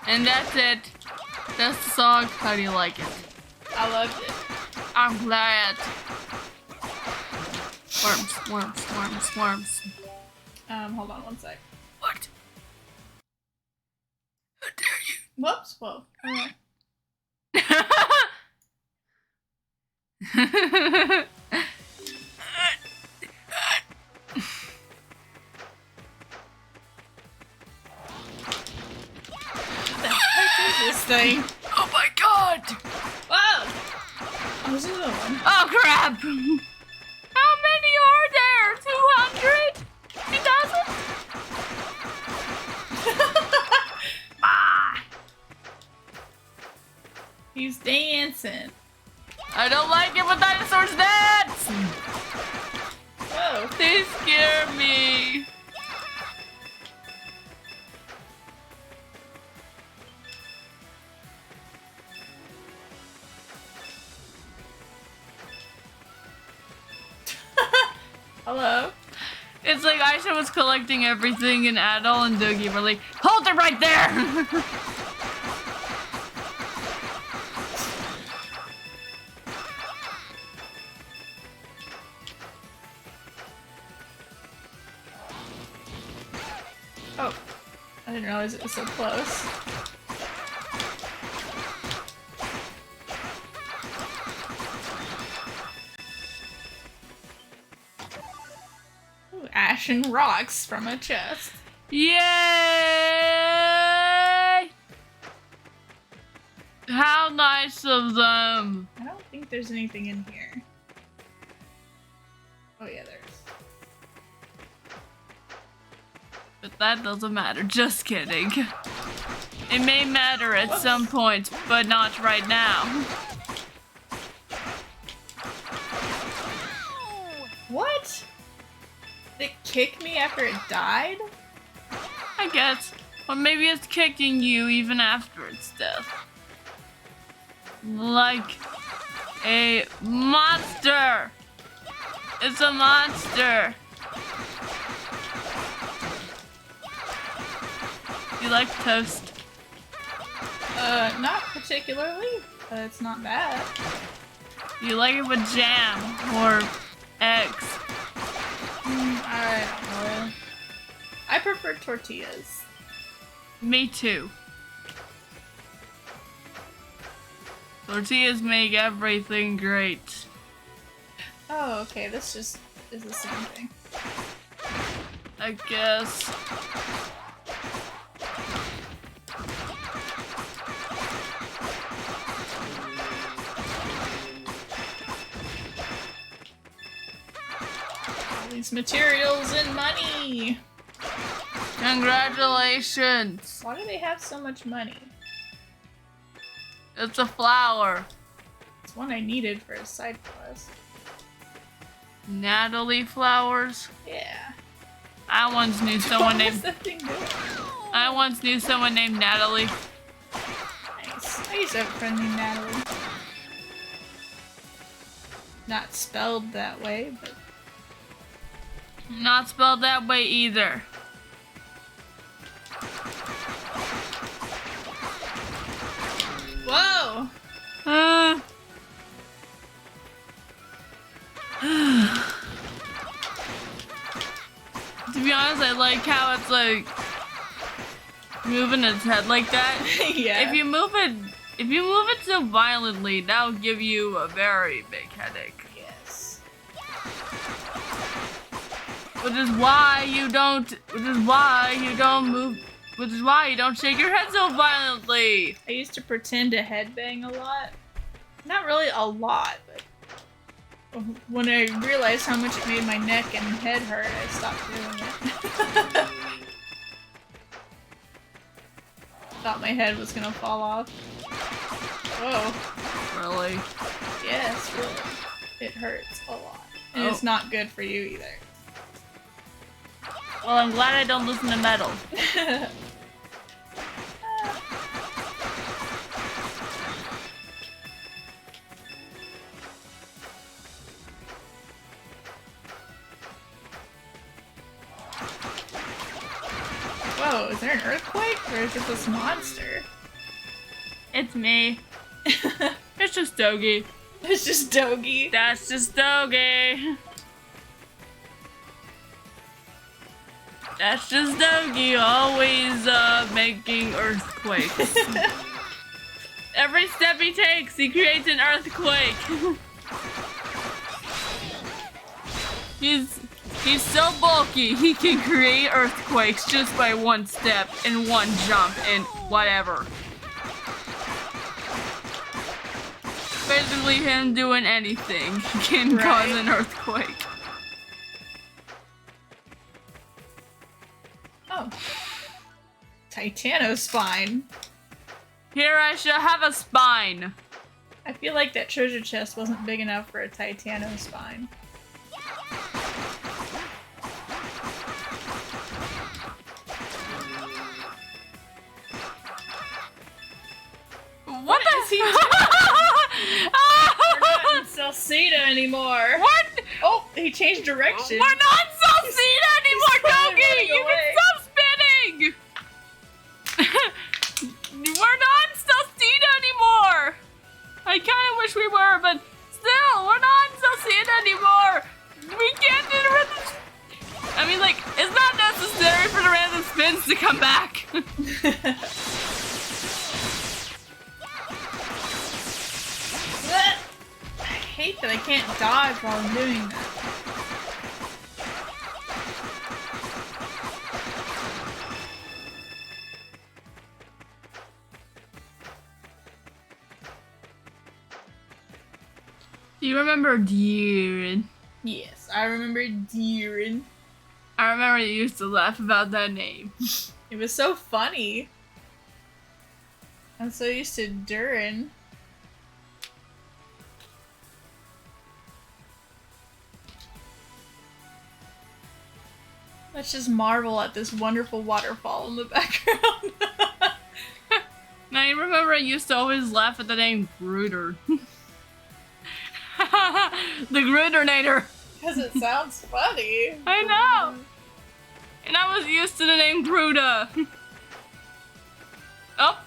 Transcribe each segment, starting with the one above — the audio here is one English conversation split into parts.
And that's it. That's the song. How do you like it? I loved it. I'm glad. Worms, worms, worms, worms. Hold on one sec. What? How dare you? Whoops, whoa. Okay. What the heck is this thing? Oh my god! Whoa! Oh, there's another one. Oh crap! How many are there? 200? 2,000? Ah! He's dancing. I don't like it when dinosaurs dance! Whoa. They scare me. Hello? It's like Aisha was collecting everything and Adol and Doogie were like, hold it right there! Oh. I didn't realize it was so close. Ooh, ashen rocks from a chest. Yay! How nice of them! I don't think there's anything in here. Oh yeah, there's. But that doesn't matter, just kidding. It may matter at some point, but not right now. What? Did it kick me after it died? I guess. Or maybe it's kicking you even after its death. Like a monster! It's a monster! You like toast? Not particularly, but it's not bad. You like it with jam or eggs? I don't know. I prefer tortillas. Me too. Tortillas make everything great. Oh, okay, this just is the same thing. I guess. All these materials and money! Congratulations! Why do they have so much money? It's a flower. It's one I needed for a side quest. Natalie flowers. Yeah. I once knew someone What was named. that thing doing? I once knew someone named Natalie. Nice. I used to have a friend named Natalie. Not spelled that way, but Not spelled that way either. whoa! To be honest, I like how it's like moving its head like that. Yeah. If you move it so violently, that'll give you a very big headache. Yes. Which is why you don't move. Which is why you don't shake your head so violently. I used to pretend to headbang a lot. Not really a lot, but when I realized how much it made my neck and head hurt, I stopped doing it. Thought my head was gonna fall off. Whoa. Really? Yes, really. It hurts a lot. And it's not good for you either. Well, I'm glad I don't listen to metal. Whoa, is there an earthquake? Or is it this monster? It's me. It's just Dogi. It's just Dogi. That's just Dogi. That's just Dogi, always making earthquakes. Every step he takes, he creates an earthquake. He's so bulky, he can create earthquakes just by one step and one jump and whatever. Basically him doing anything can cause an earthquake. Oh. Titanospine. Here I shall have a spine. I feel like that treasure chest wasn't big enough for a Titanospine. What does he do? We're not in Salsida anymore. What? Oh, he changed direction. We're not in Salsida anymore, Dogi! You away. can stop spinning! We're not in Salsida anymore! I kinda wish we were, but still, we're not in Salsida anymore! We can't interrupt this. I mean, like, it's not necessary for the random spins to come back. I hate that I can't dodge while I'm doing that. Do you remember Deeren? Yes, I remember Deeren. I remember you used to laugh about that name. It was so funny. I'm so used to Durin. Let's just marvel at this wonderful waterfall in the background. Now you remember I used to always laugh at the name Gruder. The Grudernator. Because it sounds funny. I know. And I was used to the name Gruda. Oh.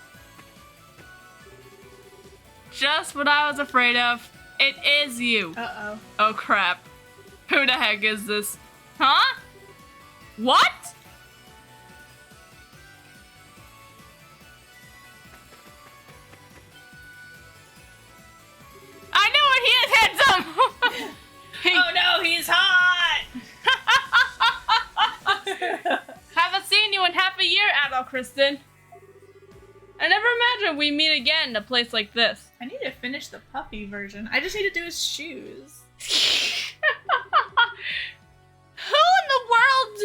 Just what I was afraid of. It is you. Uh-oh. Oh crap. Who the heck is this? Huh? What? I knew it! He is handsome! Oh no, he's hot! Haven't seen you in half a year, Adult Kristen. I never imagined we'd meet again in a place like this. I need to finish the puppy version. I just need to do his shoes. Who in the world?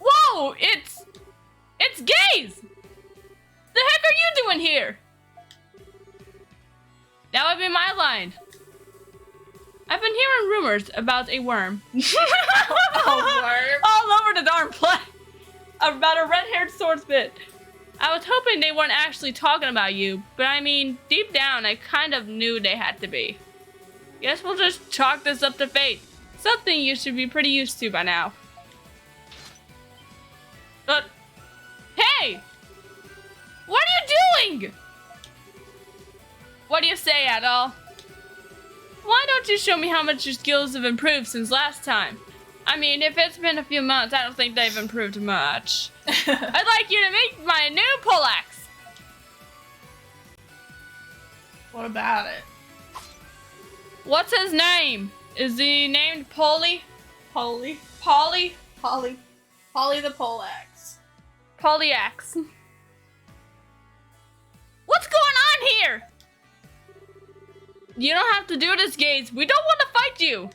Whoa, it's Gaze! The heck are you doing here? That would be my line. I've been hearing rumors about a worm. A worm? All over the darn place. About a red-haired swordsman. I was hoping they weren't actually talking about you, but I mean, deep down, I kind of knew they had to be. Guess we'll just chalk this up to fate. Something you should be pretty used to by now. But, hey! What are you doing? What do you say, Adol? Why don't you show me how much your skills have improved since last time? I mean, if it's been a few months, I don't think they've improved much. I'd like you to meet my new poleaxe. What about it? What's his name? Is he named Polly? Polly. Polly? Polly. Polly the poleaxe. Polyaxe. What's going on here? You don't have to do this, Gaze. We don't want to fight you.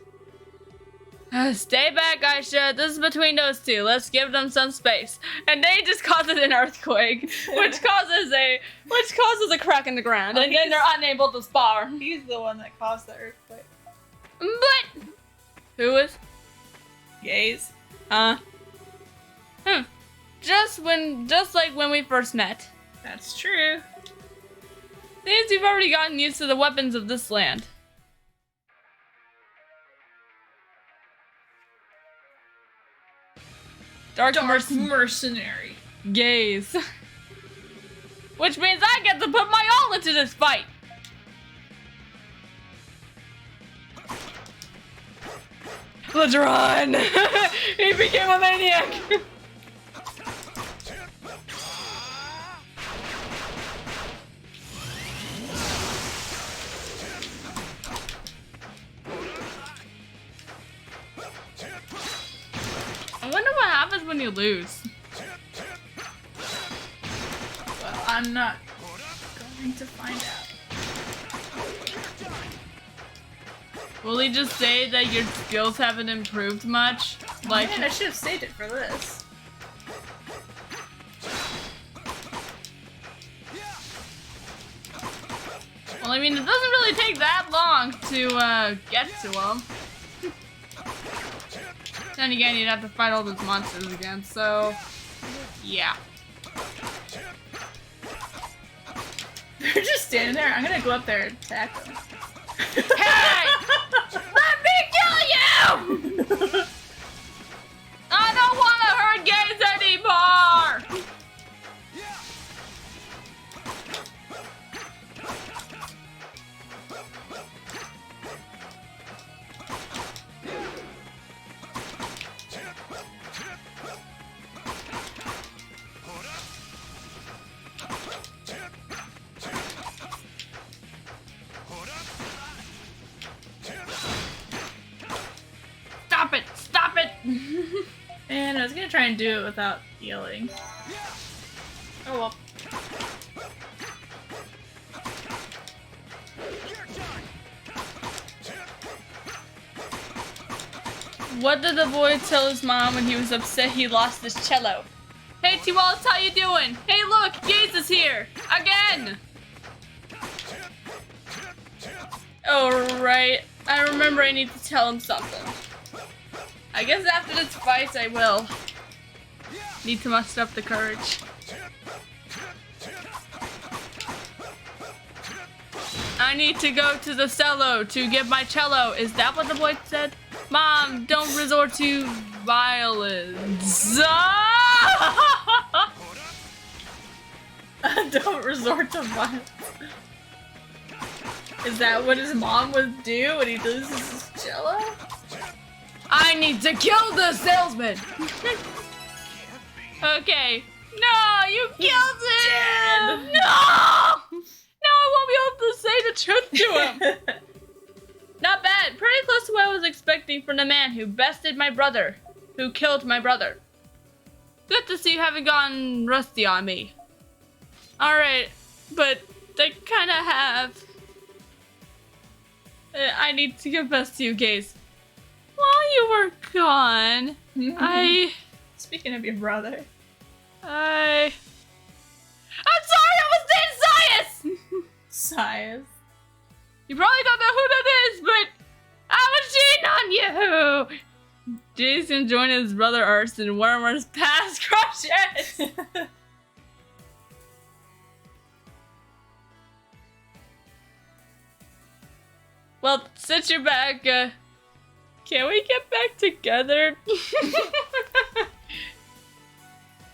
Stay back, Aisha. This is between those two. Let's give them some space. And they just causes an earthquake, which causes a crack in the ground, and then they're unable to spar. He's the one that caused the earthquake. But who is? Gaze. Just like when we first met. That's true. Seems you've already gotten used to the weapons of this land. Dark Mercenary. Gaze. Which means I get to put my all into this fight. Let's run! He became a maniac! I wonder what happens when you lose. Well, I'm not going to find out. Will he just say that your skills haven't improved much? Like, Man, I should have saved it for this. well, I mean, it doesn't really take that long to get to him. Then again, you'd have to fight all those monsters again, so yeah. They're just standing there. I'm gonna go up there and attack them. Hey! Let me kill you! I don't want to hurt gays anymore! Stop it! Stop it! And I was gonna try and do it without healing. Oh well. What did the boy tell his mom when he was upset he lost his cello? Hey T-Wallace, how you doing? Hey look, Gaze is here! Again! Oh right, I remember I need to tell him something. I guess after this fight I will. Need to muster up the courage. I need to go to the cello to get my cello. Is that what the boy said? Mom, don't resort to violence. Don't resort to violence. Is that what his mom would do when he loses his cello? I need to kill the salesman. Okay. No, you killed him. Dead. No. Now I won't be able to say the truth to him. Not bad. Pretty close to what I was expecting from the man who bested my brother, who killed my brother. Good to see you haven't gotten rusty on me. Alright, but they kinda have. I need to confess to you, Gaze. While you were gone, Speaking of your brother. I'm sorry, I was saying Sias! Sias. You probably don't know who that is, but I was cheating on you! Jason joined his brother Urs in Wormer's past crushes! Well, since you're back, can we get back together?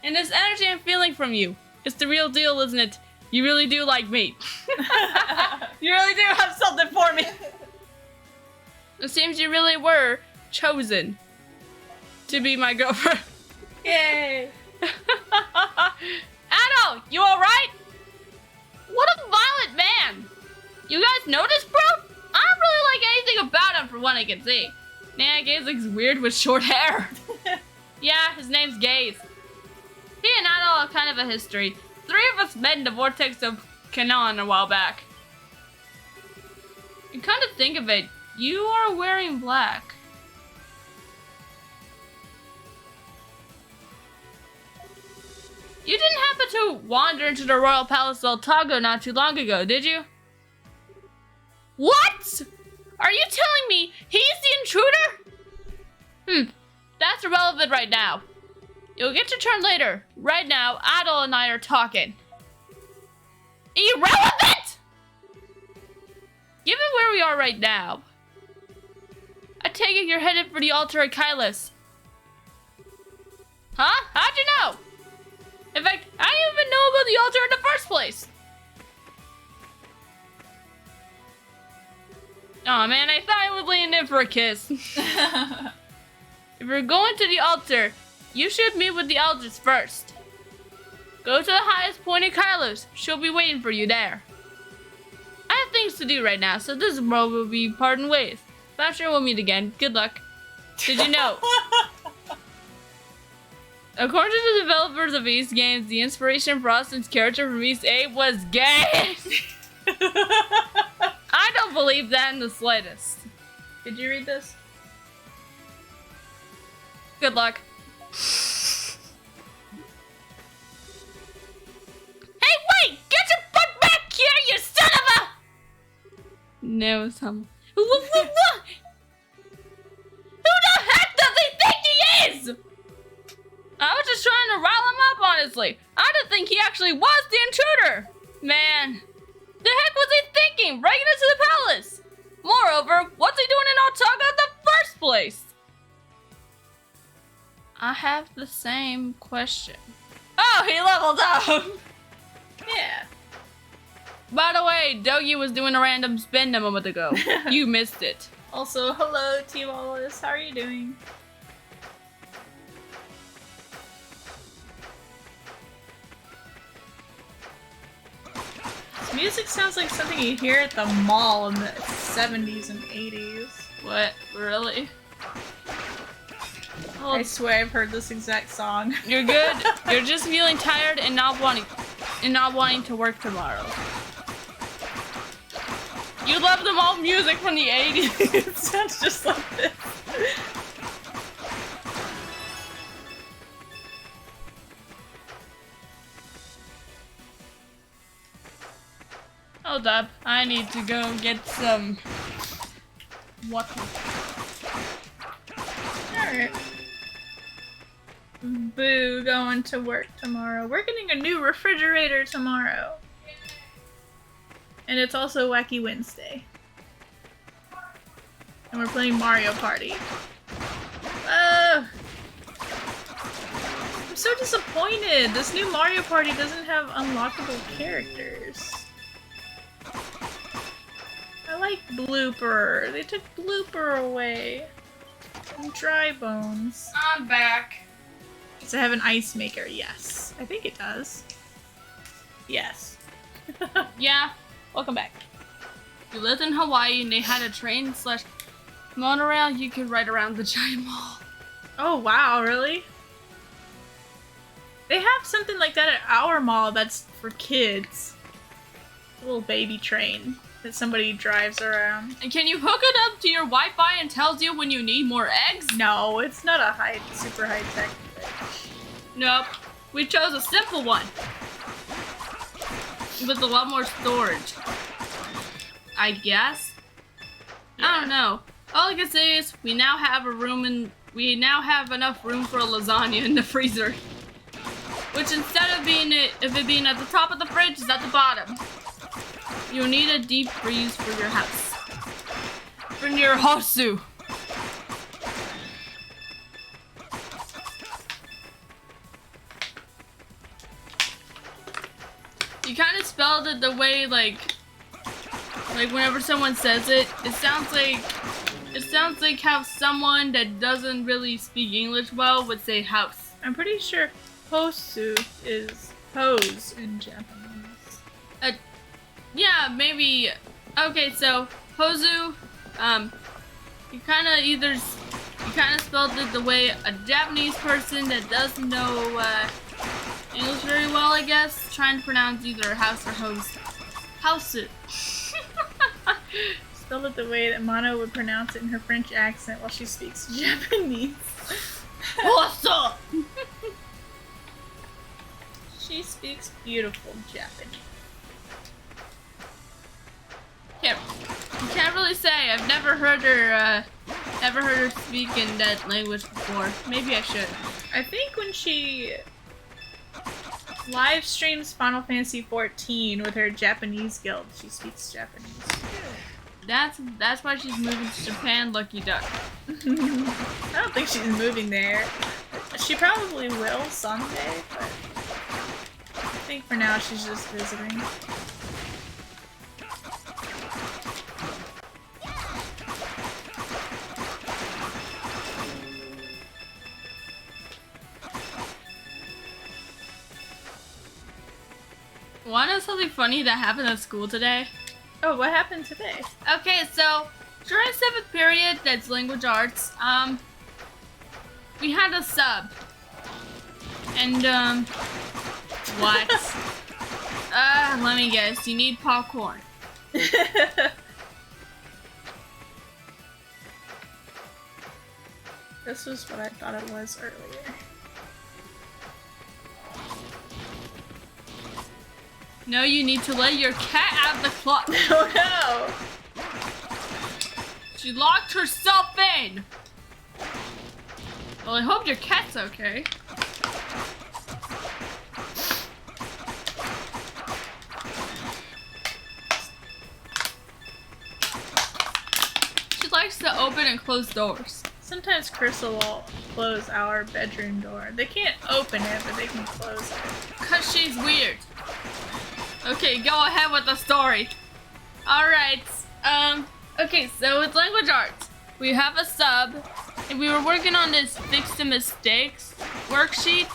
And this energy I'm feeling from you, it's the real deal, isn't it? You really do like me. You really do have something for me. It seems you really were chosen to be my girlfriend. Yay! Anno, you alright? What a violent man. You guys notice, bro? I don't really like anything about him from what I can see. Nah, Gaze looks weird with short hair. Yeah, his name's Gaze. He and Anno have kind of a history. 3 of us met in the vortex of Canaan a while back. And kind of think of it, you are wearing black. You didn't happen to wander into the royal palace of Otago not too long ago, did you? What? Are you telling me he's the intruder? That's irrelevant right now. You'll get your turn later. Right now, Adol and I are talking. Irrelevant? Given where we are right now, I take it you're headed for the altar at Kylus. Huh? How'd you know? In fact, I didn't even know about the altar in the first place. place. Oh man, I thought I was leaning in for a kiss. If you're going to the altar, you should meet with the elders first. Go to the highest point in Kylos. She'll be waiting for you there. I have things to do right now, so this world will be parting ways. But I'm sure we'll meet again. Good luck. Did you know? According to the developers of East Games, the inspiration for Austin's character from East 8 was gay. I don't believe that in the slightest. Did you read this? Good luck. Hey, wait! Get your butt back here, you son of a... No, some... Who the heck does he think he is? I was just trying to rile him up, honestly. I didn't think he actually was the intruder. Man, the heck was he thinking, breaking into the palace? Moreover, what's he doing in Altaga in the first place? I have the same question. Oh, he leveled up! Yeah. By the way, Dogi was doing a random spin a moment ago. You missed it. Also, hello, T Wallace. How are you doing? This music sounds like something you hear at the mall in the 70s and 80s. What? Really? I swear I've heard this exact song. You're good. You're just feeling tired and not wanting to work tomorrow. You love them all music from the 80s. It sounds just like this. Hold up. I need to go get some water. Alright. Boo, going to work tomorrow. We're getting a new refrigerator tomorrow. And it's also Wacky Wednesday. And we're playing Mario Party. I'm so disappointed. This new Mario Party doesn't have unlockable characters. I like Blooper. They took Blooper away. And Dry Bones. I'm back. Does it have an ice maker? Yes. I think it does. Yes. Yeah. Welcome back. If you lived in Hawaii and they had a train/monorail, you could ride around the giant mall. Oh wow, really? They have something like that at our mall that's for kids. A little baby train that somebody drives around. And can you hook it up to your Wi-Fi and tells you when you need more eggs? No, it's not a super high tech thing. Nope. We chose a simple one. With a lot more storage. I guess? Yeah. I don't know. All I can say is we now have enough room for a lasagna in the freezer. Which instead of being at the top of the fridge is at the bottom. You'll need a deep freeze for your house. For your hosu. You kind of spelled it the way like whenever someone says it, it sounds like how someone that doesn't really speak English well would say house. I'm pretty sure Hosu is hose in Japanese. Yeah, maybe. Okay, so hosu, you kind of spelled it the way a Japanese person that doesn't know English very well, I guess, trying to pronounce either house or hose. House. Spelled it the way that Mono would pronounce it in her French accent while she speaks Japanese. What's up? She speaks beautiful Japanese. Can't really say. I've never heard her speak in that language before. Maybe I should. I think when she live streams Final Fantasy XIV with her Japanese guild, she speaks Japanese. That's why she's moving to Japan, Lucky Duck. I don't think she's moving there. She probably will someday, but think for now she's just visiting. Want to know something funny that happened at school today? Oh, what happened today? Okay, so during 7th period, that's language arts, we had a sub. And, what? Let me guess, you need popcorn. This was what I thought it was earlier. No, you need to let your cat out of the closet. Oh no! She locked herself in! Well, I hope your cat's okay. She likes to open and close doors. Sometimes Crystal will close our bedroom door. They can't open it, but they can close it. 'Cause she's weird. Okay, go ahead with the story. Alright, okay, so with language arts, we have a sub, and we were working on this fix the mistakes worksheet.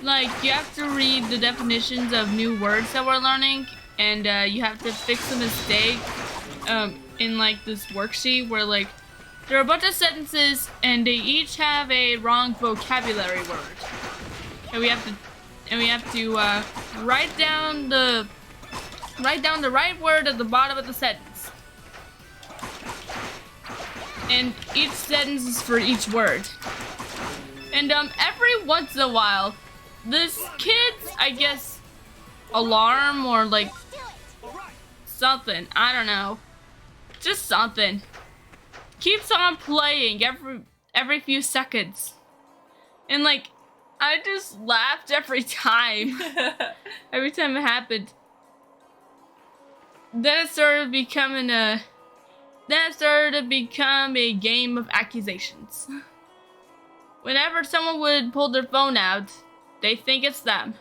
Like, you have to read the definitions of new words that we're learning, and you have to fix the mistake in like this worksheet where like there are a bunch of sentences and they each have a wrong vocabulary word. And we have to write down the right word at the bottom of the sentence. And each sentence is for each word. And every once in a while, this kid's, I guess, alarm or like something, I don't know, just something, keeps on playing every few seconds. And like, I just laughed every time. Every time it happened. Then it started to become a game of accusations. Whenever someone would pull their phone out, they think it's them.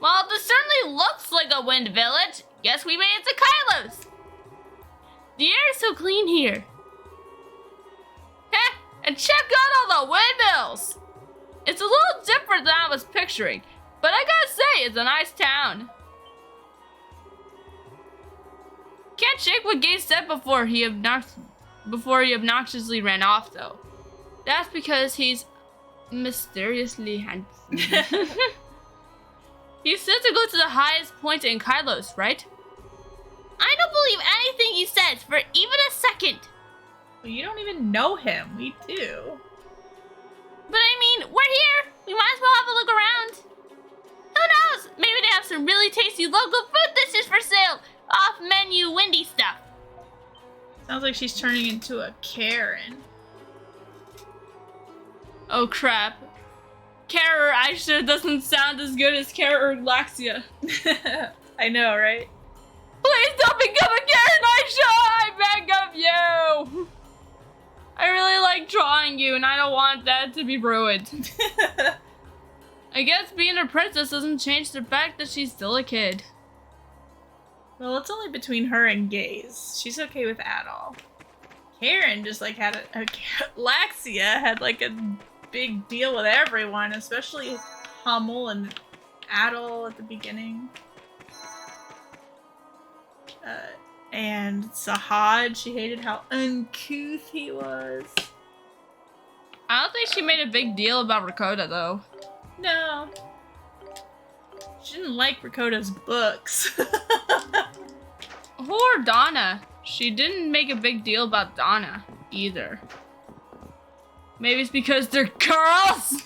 Well, this certainly looks like a wind village. Guess we made it to Kylos. The air is so clean here. Heh, and check out all the windmills. It's a little different than I was picturing, but I gotta say, it's a nice town. Can't shake what Gage said before he obnoxiously ran off, though. That's because he's mysteriously handsome. He said to go to the highest point in Kylos, right? I don't believe anything he says for even a second. Well, you don't even know him. We do. But I mean, we're here. We might as well have a look around. Who knows? Maybe they have some really tasty local food dishes for sale. Off-menu windy stuff. Sounds like she's turning into a Karen. Oh crap. Kara Aisha doesn't sound as good as Kara Laxia. I know, right? Please don't become a Karen Aisha! I beg of you! I really like drawing you and I don't want that to be ruined. I guess being a princess doesn't change the fact that she's still a kid. Well, it's only between her and Gaze. She's okay with Adol. Karen just like had Laxia had like a big deal with everyone, especially Hummel and Adol at the beginning. And Sahad, she hated how uncouth he was. I don't think she made a big deal about Rakota though. No. She didn't like Rakota's books. Or Donna. She didn't make a big deal about Donna either. Maybe it's because they're girls?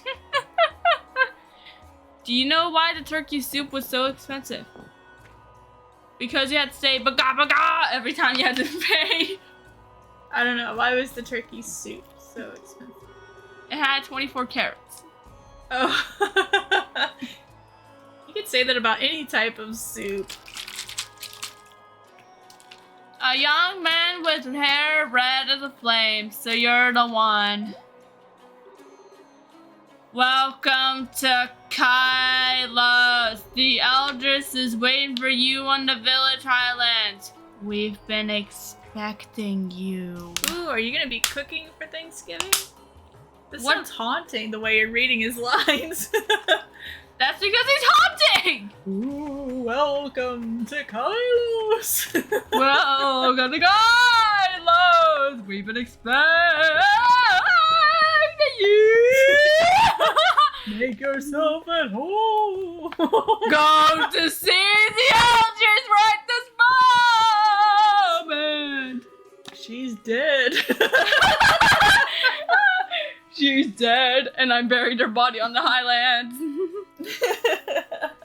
Do you know why the turkey soup was so expensive? Because you had to say baga baga every time you had to pay. I don't know. Why was the turkey soup so expensive? It had 24 carrots. Oh. You could say that about any type of soup. A young man with hair red as a flame, so you're the one. Welcome to Kylos. The Eldris is waiting for you on the village highlands. We've been expecting you. Ooh, are you gonna be cooking for Thanksgiving? This What? sounds haunting the way you're reading his lines. That's because he's haunting! Ooh, welcome to Kylos. Welcome to Kylos. We've been expecting you. Make yourself at home. Go to see the Eldris right this moment. She's dead. She's dead, and I buried her body on the highlands.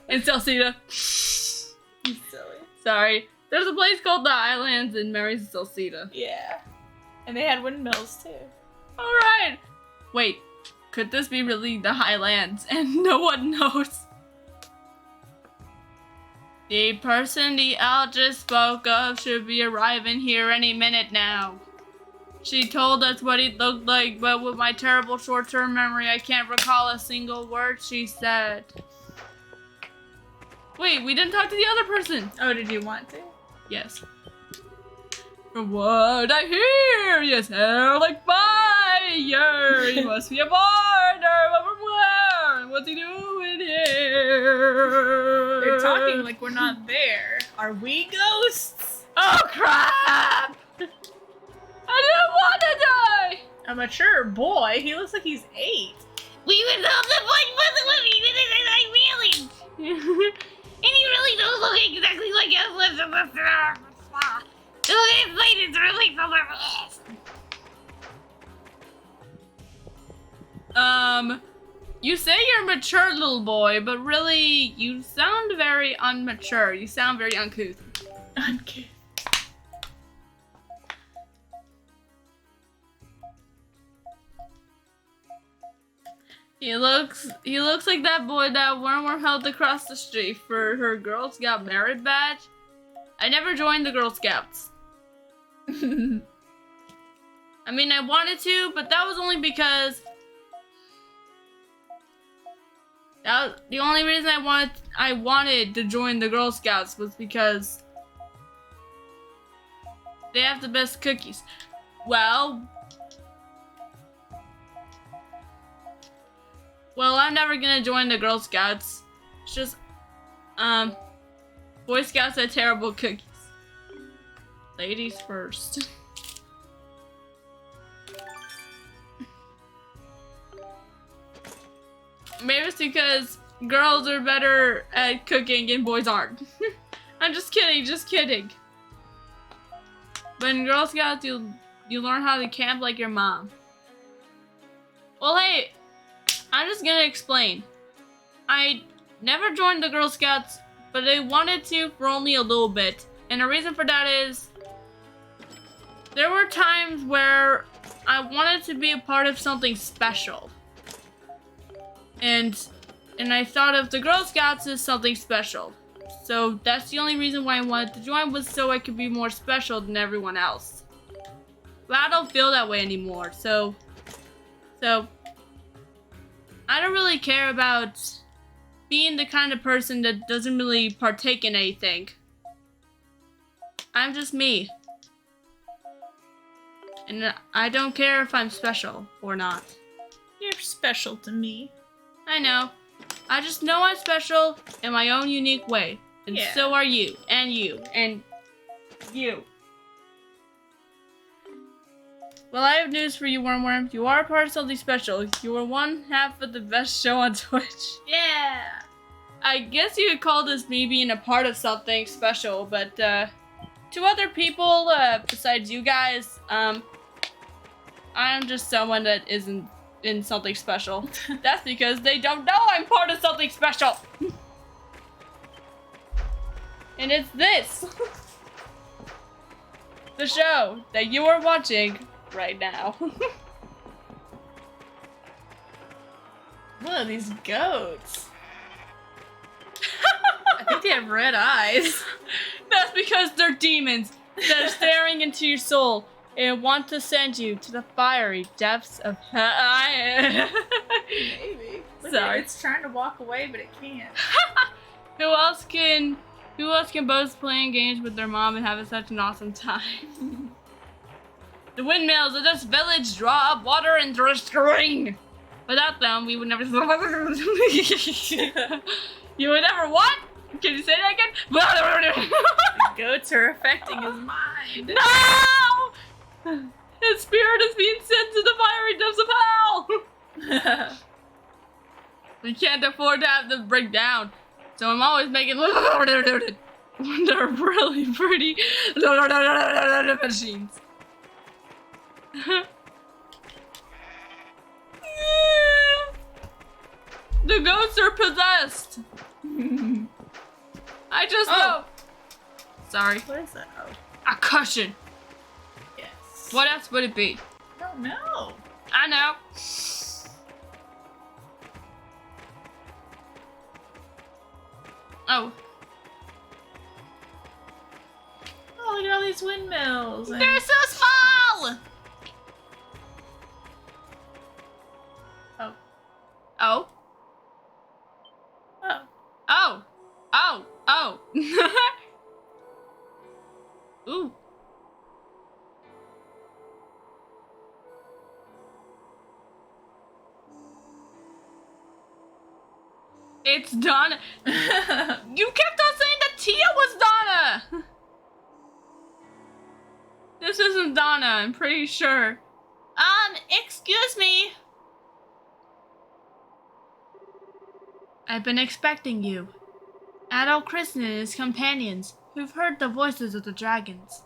In Salceda. Silly. Sorry. There's a place called the Highlands in Mary's Salceda. Yeah. And they had windmills too. Alright. Wait, could this be really the Highlands and no one knows? The person the Eldris spoke of should be arriving here any minute now. She told us what he looked like, but with my terrible short-term memory, I can't recall a single word she said. Wait, we didn't talk to the other person. Oh, did you want to? Yes. From what I hear, you sound like fire. He must be a foreigner, but from where? What's he doing here? They're talking like we're not there. Are we ghosts? Oh crap! I didn't want to die. A mature boy? He looks like he's 8. We would love the point for the movie with his feelings. And he really does look exactly like us. Look at his light, it's really so You say you're a mature little boy, but really, you sound very unmature. You sound very uncouth. Uncouth. He looks like that boy that Wormworm helped across the street for her Girl Scout merit badge. I never joined the Girl Scouts. I mean, I wanted to, but that was only because that was the only reason I wanted to join the Girl Scouts was because they have the best cookies. Well, I'm never gonna join the Girl Scouts. It's just, Boy Scouts had terrible cookies. Ladies first. Maybe it's because girls are better at cooking and boys aren't. I'm just kidding. But in Girl Scouts, you learn how to camp like your mom. Well, hey, I'm just gonna explain. I never joined the Girl Scouts, but I wanted to for only a little bit. And the reason for that is, there were times where I wanted to be a part of something special. And I thought of the Girl Scouts as something special. So that's the only reason why I wanted to join, was so I could be more special than everyone else. But I don't feel that way anymore, so I don't really care about being the kind of person that doesn't really partake in anything. I'm just me. And I don't care if I'm special or not. You're special to me. I know. I just know I'm special in my own unique way. And Yeah. so are you. And you. And you. Well, I have news for you, Wormworm. You are part of something special. You are one half of the best show on Twitch. Yeah. I guess you could call this me being a part of something special, but to other people besides you guys, I'm just someone that isn't in something special. That's because they don't know I'm part of something special. And it's this. The show that you are watching right now. What are these goats? I think they have red eyes. That's because they're demons that are staring into your soul. and want to send you to the fiery depths of hell. Maybe. Look, Sorry. it's trying to walk away, but it can't. Who else can boast playing games with their mom and having such an awesome time? The windmills of this village draw up water into a screen. Without them, we would never. You would never what? Can you say that again? The goats are affecting his mind. No! His spirit is being sent to the fiery depths of hell. We can't afford to have them break down, so I'm always making. They're really pretty machines. The goats are possessed. I just know. Sorry. What is that? Oh, A cushion. yes. What else would it be? I don't know. I know. Oh, Oh, look at all these windmills. And They're so small! oh, oh, oh, oh, oh. Ooh. It's Donna. You kept on saying that Tia was Donna. This isn't Donna, I'm pretty sure. Excuse me. I've been expecting you. Adol Kristen and his companions, who've heard the voices of the dragons.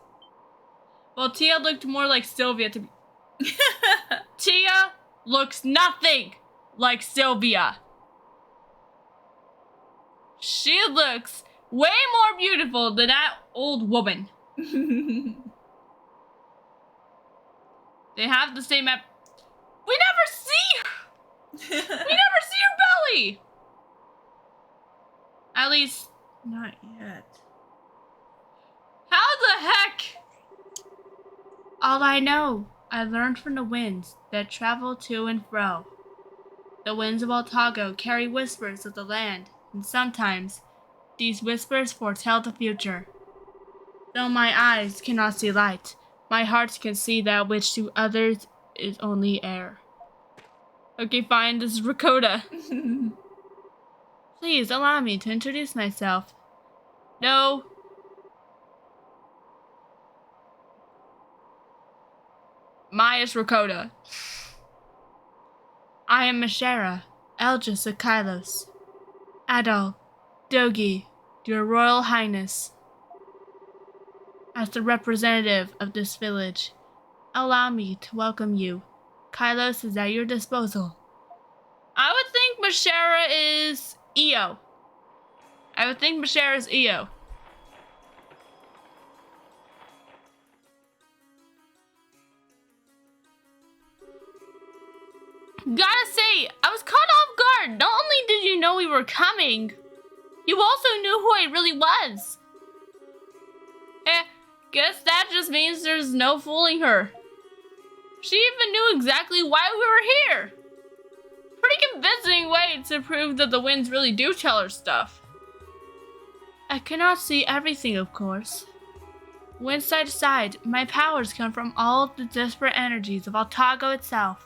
Well, Tia looked more like Sylvia to be. Tia looks nothing like Sylvia. She looks way more beautiful than that old woman. They have the same We never see her! We never see her belly! At least, not yet. How the heck? All I know, I learned from the winds that travel to and fro. The winds of Altago carry whispers of the land, and sometimes these whispers foretell the future. Though my eyes cannot see light, my heart can see that which to others is only air. Okay, fine, this is Rakota. Please allow me to introduce myself. No. Maya's Rakota. I am Mashara, Eldris of Kylos. Adol, Dogi, your Royal Highness. As the representative of this village, allow me to welcome you. Kylos is at your disposal. I would think Mashara is Io. I would think Mashara is Io. Gotta say, I was caught off guard. Not only did you know we were coming, you also knew who I really was. Guess that just means there's no fooling her. She even knew exactly why we were here. Pretty convincing way to prove that the winds really do tell her stuff. I cannot see everything, of course. When side to side, my powers come from all of the disparate energies of Altago itself.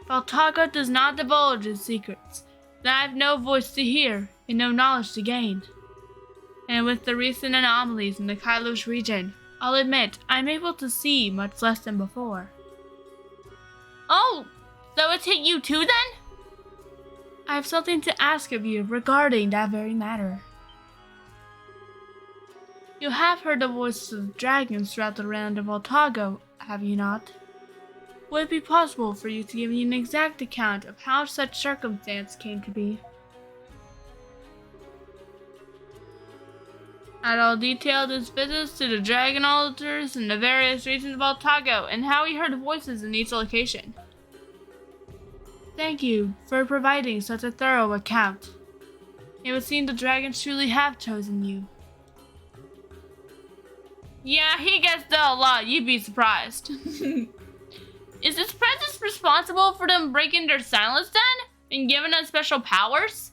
If Altago does not divulge its secrets, then I have no voice to hear and no knowledge to gain. And with the recent anomalies in the Kylos region, I'll admit I'm able to see much less than before. Oh, so it's hit you too then? I have something to ask of you regarding that very matter. You have heard the voices of dragons throughout the land of Altago, have you not? Would it be possible for you to give me an exact account of how such circumstance came to be? Adol detailed his visits to the dragon altars in the various regions of Altago and how he heard voices in each location. Thank you for providing such a thorough account. It would seem the dragons truly have chosen you. Yeah, he gets that a lot. You'd be surprised. Is this princess responsible for them breaking their silence then? And giving us special powers?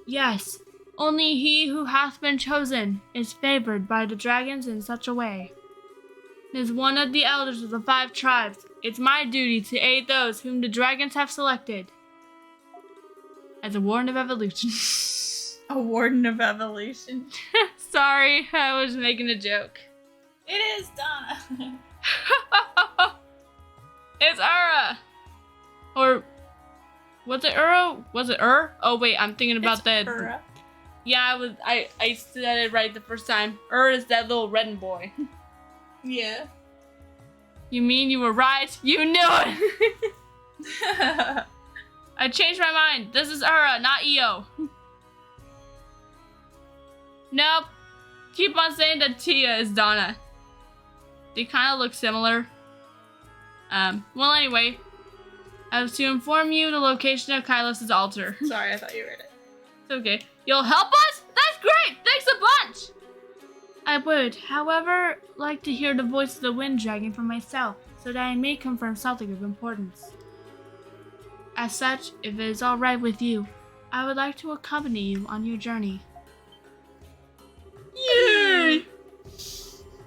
Yes. Only he who hath been chosen is favored by the dragons in such a way. As one of the elders of the 5 tribes, it's my duty to aid those whom the dragons have selected. As a warden of evolution. A warden of evolution. Sorry, I was making a joke. It is Donna. It's Ura! Or, was it Ura? Was it Oh wait, I'm thinking about that. Ura. Yeah, I said it right the first time. Is that little redden boy. Yeah. You mean you were right? You knew it! I changed my mind. This is Ura, not Io. Nope. Keep on saying that Tia is Donna. They kind of look similar. Well anyway. I have to inform you the location of Kylos' altar. Sorry, I thought you read it. It's okay. You'll help us? That's great! Thanks a bunch! I would, however, like to hear the voice of the wind dragon for myself, so that I may confirm something of importance. As such, if it is alright with you, I would like to accompany you on your journey. Yay!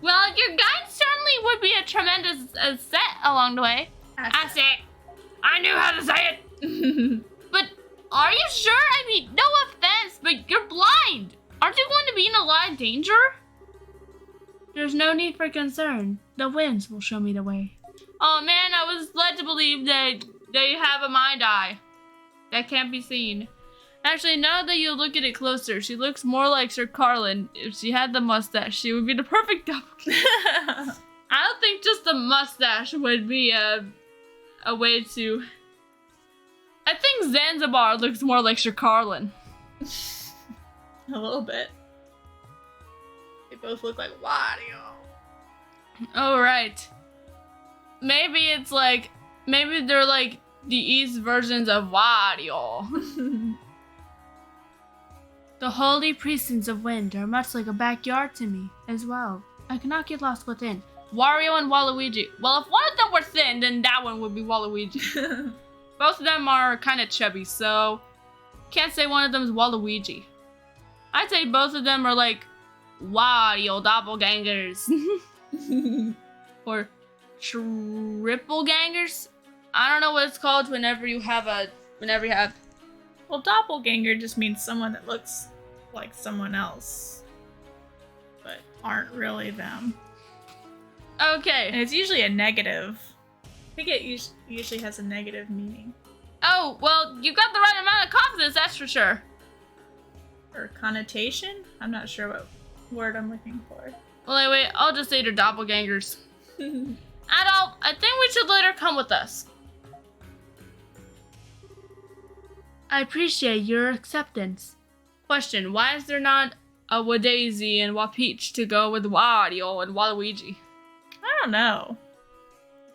Well, your guide certainly would be a tremendous asset along the way. Asset. I knew how to say it! But are you sure? I mean, no offense, but you're blind! Aren't you going to be in a lot of danger? There's no need for concern. The winds will show me the way. Oh man, I was led to believe that they have a mind eye that can't be seen. Actually, now that you look at it closer, she looks more like Sir Carlin. If she had the mustache, she would be the perfect doppelganger. I don't think just the mustache would be a way to... I think Zanzibar looks more like Sir Carlin. A little bit. They both look like Wario. Oh, right. Maybe it's like... Maybe they're like the East versions of Wario. The holy precincts of wind are much like a backyard to me, as well. I cannot get lost within. Wario and Waluigi. Well, if one of them were thin, then that one would be Waluigi. Both of them are kind of chubby, so... Can't say one of them is Waluigi. I'd say both of them are like... Wario doppelgangers. Or... triple gangers? I don't know what it's called whenever you have... Well, doppelganger just means someone that looks like someone else, but aren't really them. Okay. And it's usually a negative. I think it usually has a negative meaning. Oh, well, you got the right amount of confidence, that's for sure. Or connotation? I'm not sure what word I'm looking for. Well, anyway, I'll just say they're doppelgangers. Adolf, I think we should let her come with us. I appreciate your acceptance. Question, why is there not a Wadaisy and Wapeach to go with Wario and Waluigi? I don't know.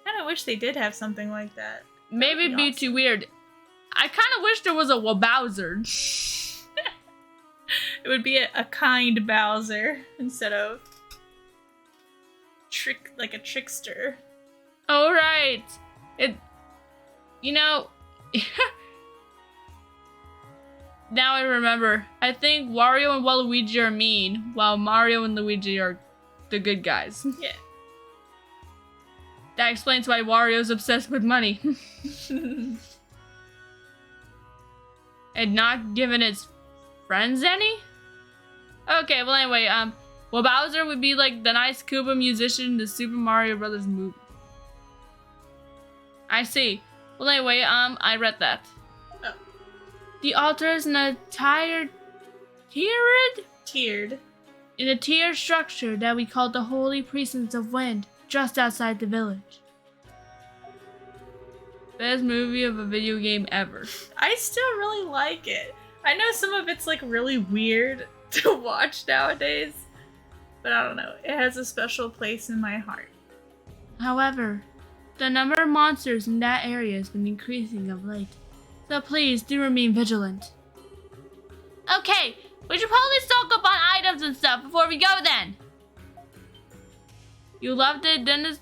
I kind of wish they did have something like that. Maybe it'd be awesome. too weird. I kind of wish there was a Wabowser. It would be a kind Bowser instead of like a trickster. Oh, right. You know... Now I remember. I think Wario and Waluigi are mean, while Mario and Luigi are the good guys. Yeah. That explains why Wario's obsessed with money. And not giving his friends any? Okay, well anyway, well Bowser would be like the nice Koopa musician in the Super Mario Brothers movie. I see. Well anyway, I read that. The altar is in a tiered structure that we call the Holy Precincts of Wind, just outside the village. Best movie of a video game ever. I still really like it. I know some of it's like really weird to watch nowadays, but I don't know. It has a special place in my heart. However, the number of monsters in that area has been increasing of late. So please do remain vigilant. Okay, we should probably stock up on items and stuff before we go then. You loved it, then the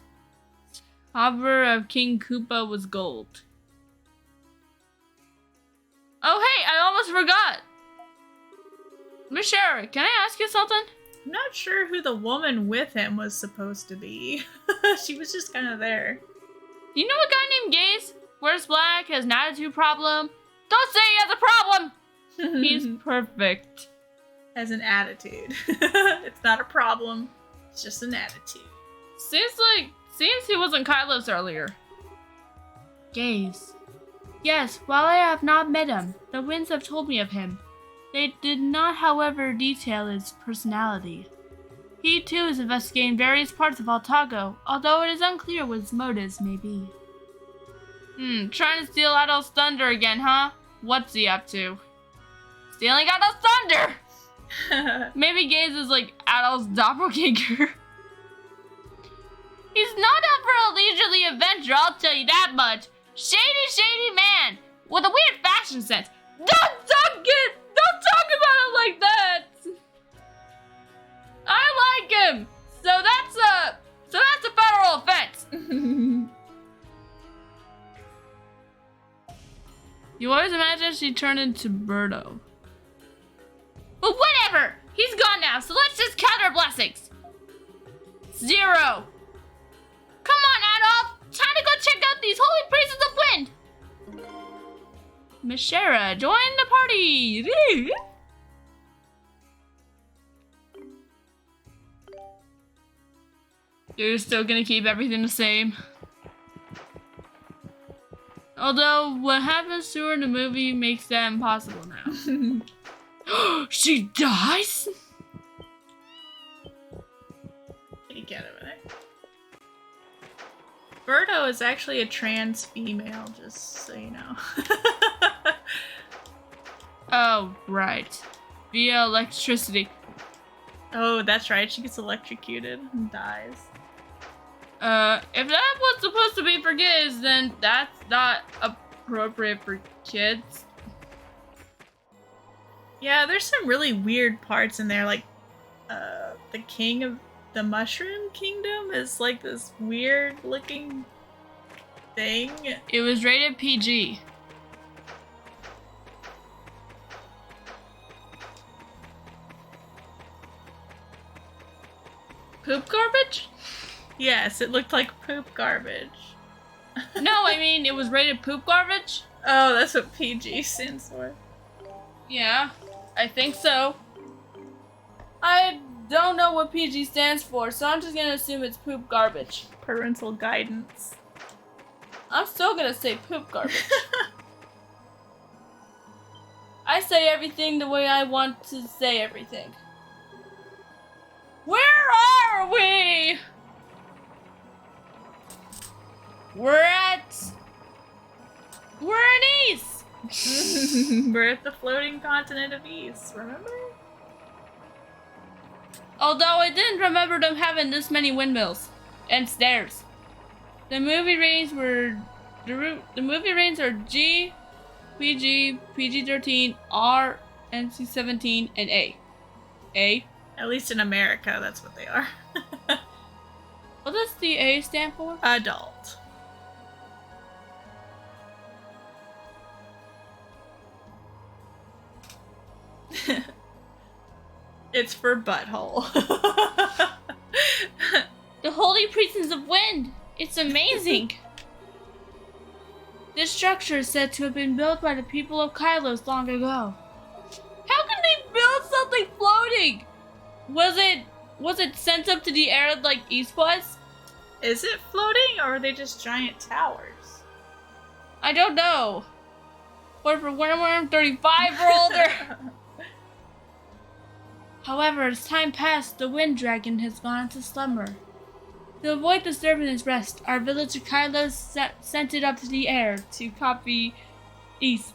cover of King Koopa was gold. Oh hey, I almost forgot! Miss Shara, can I ask you something? I'm not sure who the woman with him was supposed to be. She was just kind of there. Do you know a guy named Gaze? Wears black, has an attitude problem. Don't say he has a problem! He's perfect. Has an attitude. It's not a problem. It's just an attitude. Seems he wasn't Kylo's earlier. Gaze. Yes, while I have not met him, the winds have told me of him. They did not, however, detail his personality. He too is investigating various parts of Altago, although it is unclear what his motives may be. Trying to steal Adol's thunder again, huh? What's he up to? Stealing Adol's thunder! Maybe Gaze is like Adol's doppelganger. He's not up for a leisurely adventure, I'll tell you that much. Shady man with a weird fashion sense. Don't talk about it like that. I like him. So that's a federal offense. You always imagine she turned into Birdo. But whatever! He's gone now, so let's just count our blessings. 0. Come on, Adolf! Time to go check out these holy priests of wind! Miss Shara, join the party! You're still gonna keep everything the same. Although, what happens to her in the movie makes that impossible now. She dies? You get over there. Birdo is actually a trans female, just so you know. Oh, right. Via electricity. Oh, that's right. She gets electrocuted and dies. If that was supposed to be for kids, then that's not appropriate for kids. Yeah, there's some really weird parts in there, like, the king of the Mushroom Kingdom is like this weird looking thing. It was rated PG. Poop garbage? Yes, it looked like poop garbage. No, I mean, it was rated poop garbage? Oh, that's what PG stands for. Yeah, I think so. I don't know what PG stands for, so I'm just gonna assume it's poop garbage. Parental guidance. I'm still gonna say poop garbage. I say everything the way I want to say everything. Where are we? We're in East. We're at the floating continent of East, remember? Although I didn't remember them having this many windmills and stairs. The movie ratings are G, PG, PG-13, R, NC-17, and A. A? At least in America, that's what they are. What does the A stand for? Adult. It's for butthole. The Holy Precincts of Wind! It's amazing! This structure is said to have been built by the people of Kylos long ago. How can they build something floating? Was it sent up to the air like East was? Is it floating, or are they just giant towers? I don't know. But for Worm 35 or older. However, as time passed, the Wind Dragon has gone into slumber. To avoid disturbing his rest, our village of Kylos sent it up to the air to copy East.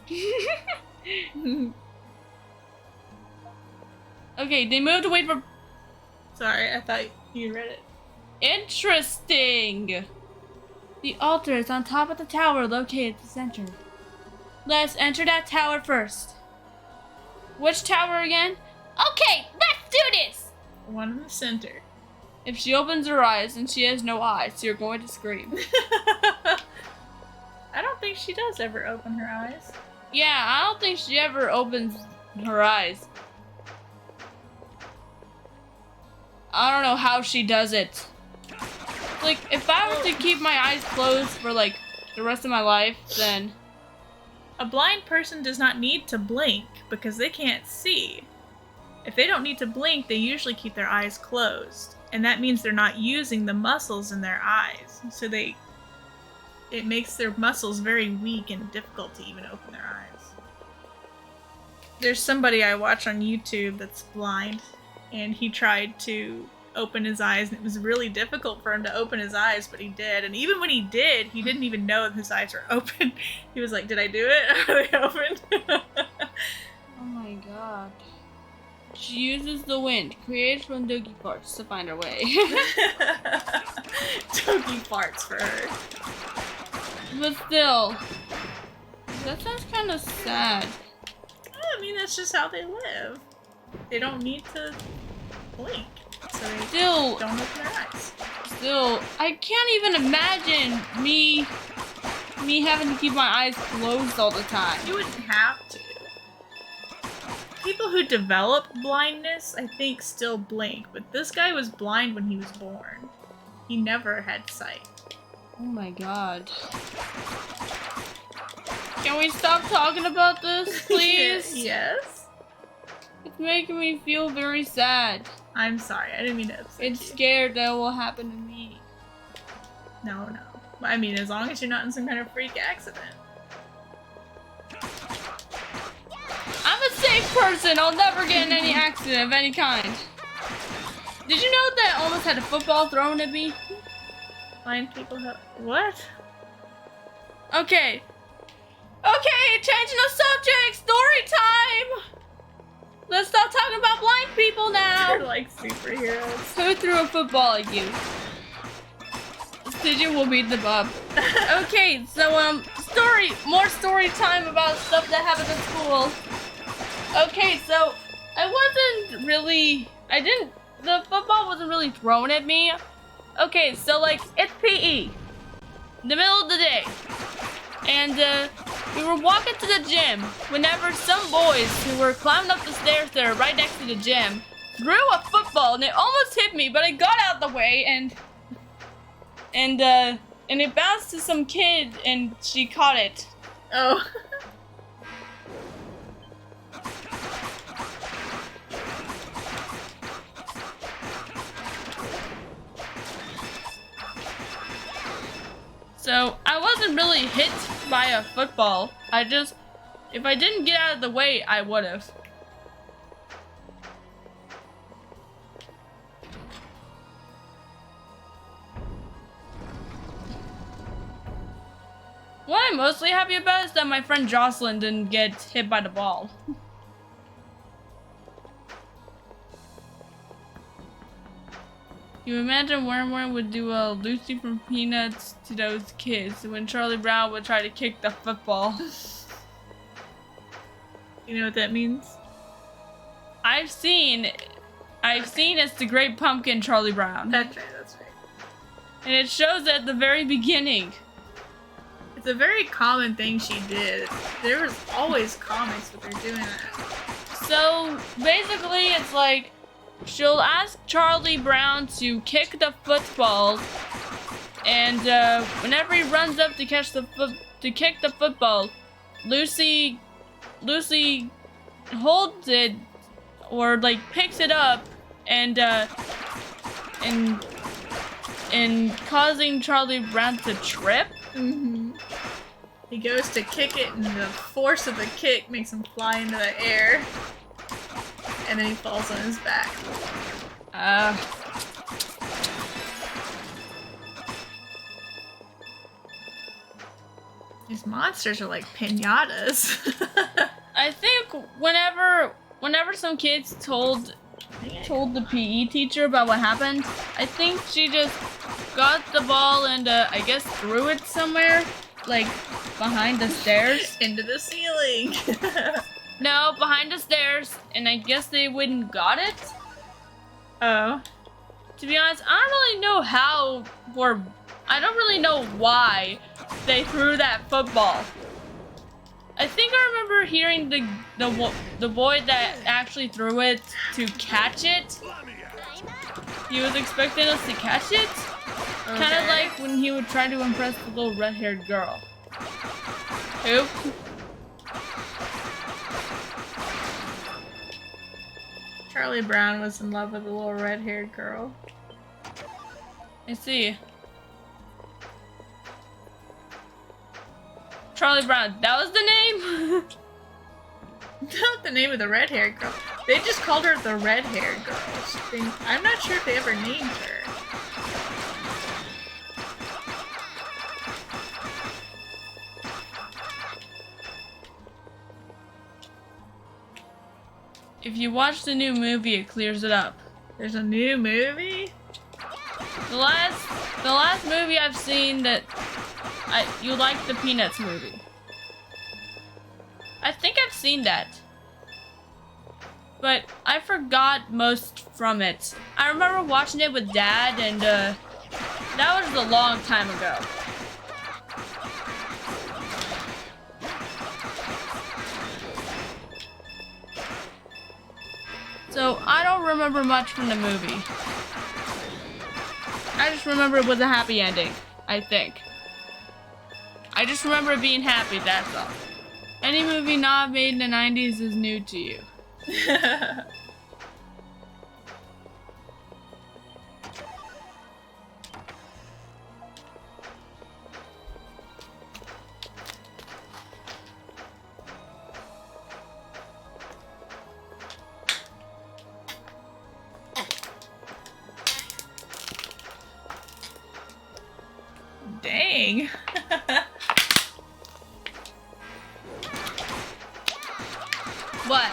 Okay, they moved away from... Sorry, I thought you read it. Interesting! The altar is on top of the tower located at the center. Let's enter that tower first. Which tower again? Okay, let's do this! One in the center. If she opens her eyes and she has no eyes, you're going to scream. I don't think she does ever open her eyes. Yeah, I don't think she ever opens her eyes. I don't know how she does it. Like, if I were to keep my eyes closed for, like, the rest of my life, then... A blind person does not need to blink because they can't see. If they don't need to blink, they usually keep their eyes closed. And that means they're not using the muscles in their eyes. So it makes their muscles very weak and difficult to even open their eyes. There's somebody I watch on YouTube that's blind, and he tried to open his eyes, and it was really difficult for him to open his eyes, but he did. And even when he did, he didn't even know his eyes were open. He was like, did I do it? Are they open? Oh my god. She uses the wind, created from doogie farts, to find her way. Doogie farts for her. But still, that sounds kind of sad. I mean, that's just how they live. They don't need to blink, so they Still, don't open their eyes. I can't even imagine me having to keep my eyes closed all the time. You wouldn't have to. People who develop blindness, I think, still blink, but this guy was blind when he was born. He never had sight. Oh my god. Can we stop talking about this, please? Yes? It's making me feel very sad. I'm sorry, I didn't mean to upset It's you. scared that will happen to me. No. I mean, as long as you're not in some kind of freak accident. I'm a safe person. I'll never get in any accident of any kind. Did you know that I almost had a football thrown at me? Blind people have... What? Okay, changing the subject. Story time. Let's stop talking about blind people They're now. like superheroes. Who threw a football at you? Stygia will beat the bub. Okay, so more story time about stuff that happened at school. Okay, so the football wasn't really thrown at me. Okay, so like, it's PE, in the middle of the day, and we were walking to the gym whenever some boys who were climbing up the stairs that are right next to the gym threw a football, and it almost hit me, but I got out of the way, and it bounced to some kid, and she caught it. Oh. So I wasn't really hit by a football. If I didn't get out of the way, I would've. What I'm mostly happy about is that my friend Jocelyn didn't get hit by the ball. You imagine Wormworm would do a Lucy from Peanuts to those kids when Charlie Brown would try to kick the football. You know what that means? I've seen It's the Great Pumpkin, Charlie Brown. That's right. And it shows at the very beginning. It's a very common thing she did. There was always comics with her doing that. So basically it's like, she'll ask Charlie Brown to kick the football, and whenever he runs up to kick the football, Lucy holds it or like picks it up and causing Charlie Brown to trip. Mm-hmm. He goes to kick it, and the force of the kick makes him fly into the air, and then he falls on his back. These monsters are like pinatas. I think whenever some kids told the PE teacher about what happened, I think she just got the ball and I guess threw it somewhere, like behind the stairs. Into the ceiling. No, behind the stairs, and I guess they wouldn't got it. Oh. To be honest, I don't really know how or I don't really know why they threw that football. I think I remember hearing the boy that actually threw it to catch it. He was expecting us to catch it. Okay. Kind of like when he would try to impress the little red-haired girl. Who? Charlie Brown was in love with a little red-haired girl. I see. Charlie Brown, that was the name? Not the name of the red-haired girl. They just called her the red-haired girl. I'm not sure if they ever named her. If you watch the new movie, it clears it up. There's a new movie? The last movie I've seen that you like the Peanuts movie. I think I've seen that. But I forgot most from it. I remember watching it with Dad and that was a long time ago. So I don't remember much from the movie. I just remember it was a happy ending, I think. I just remember it being happy, that's all. Any movie not made in the 90s is new to you. Dang. What?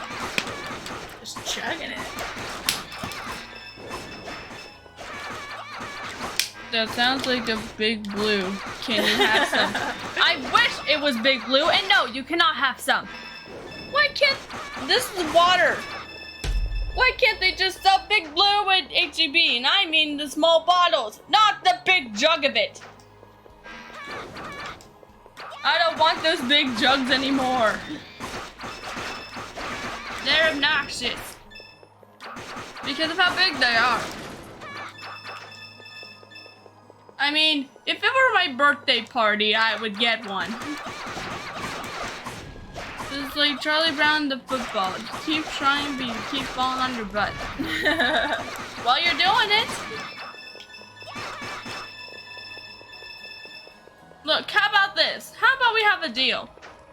Just chugging it. That sounds like a Big Blue. Can you have some? I wish it was Big Blue, and no, you cannot have some. Why can't... This is water. Why can't they just sell Big Blue at HEB? And I mean the small bottles, not the big jug of it. I don't want those big jugs anymore. They're obnoxious. Because of how big they are. I mean, if it were my birthday party, I would get one. It's like Charlie Brown the football. Just keep trying, but you keep falling on your butt. While you're doing it. Look, how about this? How about we have a deal?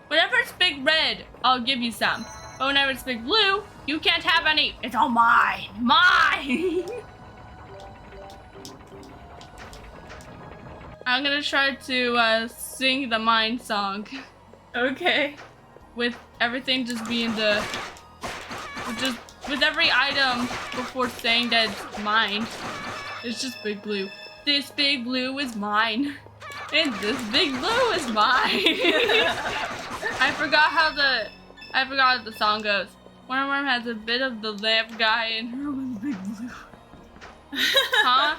Whenever it's Big Red, I'll give you some. But whenever it's Big Blue, you can't have any. It's all mine. Mine! I'm gonna try to sing the mine song. Okay. With everything just being the... With every item before saying that it's mine. It's just Big Blue. This Big Blue is mine. And this Big Blue is mine. I forgot how the song goes. One of them has a bit of the lamp guy and her was Big Blue. Huh?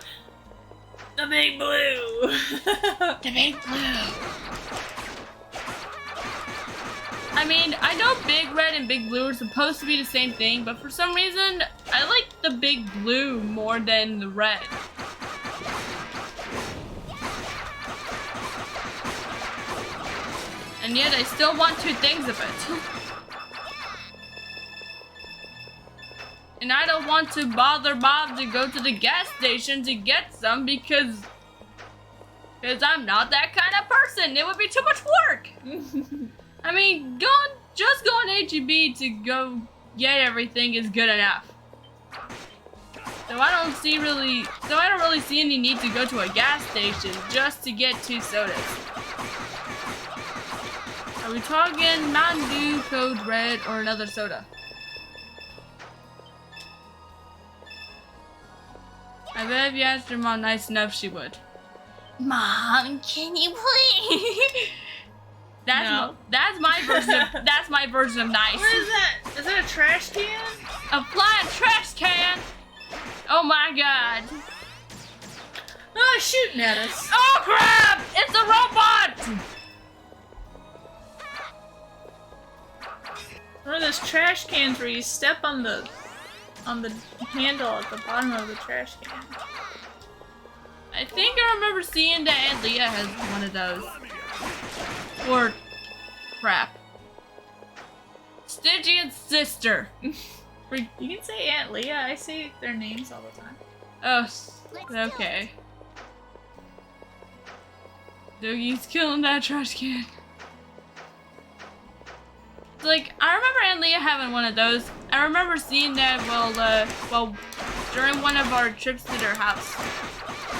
The Big Blue. The Big Blue. I mean, I know Big Red and Big Blue are supposed to be the same thing, but for some reason, I like the Big Blue more than the red. And yet I still want two things of it. And I don't want to bother Bob to go to the gas station to get some because I'm not that kind of person. It would be too much work. I mean, just going to HEB to go get everything is good enough. So I don't really see any need to go to a gas station just to get 2 sodas. Are we talking Mountain Dew, Code Red, or another soda? I bet if you asked your mom nice enough, she would. Mom, can you please? That's my version of nice. What is that? Is that a trash can? A flying trash can! Oh my god. Oh, it's shooting at us. Oh crap! It's a robot! One of those trash cans where you step on the handle at the bottom of the trash can. I think I remember seeing that Aunt Leah has one of those. Or crap. Stygian's sister. You can say Aunt Leah. I say their names all the time. Oh, okay. Doogie's killing that trash can. Like, I remember Aunt Leah having one of those. I remember seeing that well, during one of our trips to their house.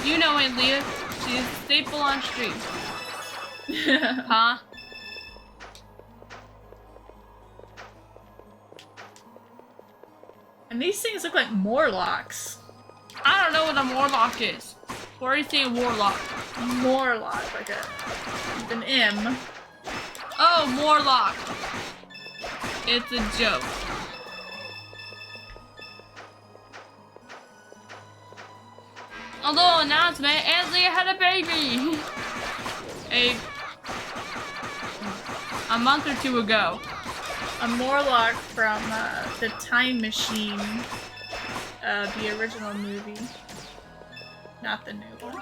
You know Aunt Leah. She's a staple on stream. Huh? And these things look like Morlocks. I don't know what a Morlock is. Or are you saying Warlock? Morlock, like with an M. Oh, Morlock. It's a joke. A little announcement, Aunt Leah had a baby! A month or two ago. A Morlock from the Time Machine, the original movie. Not the new one.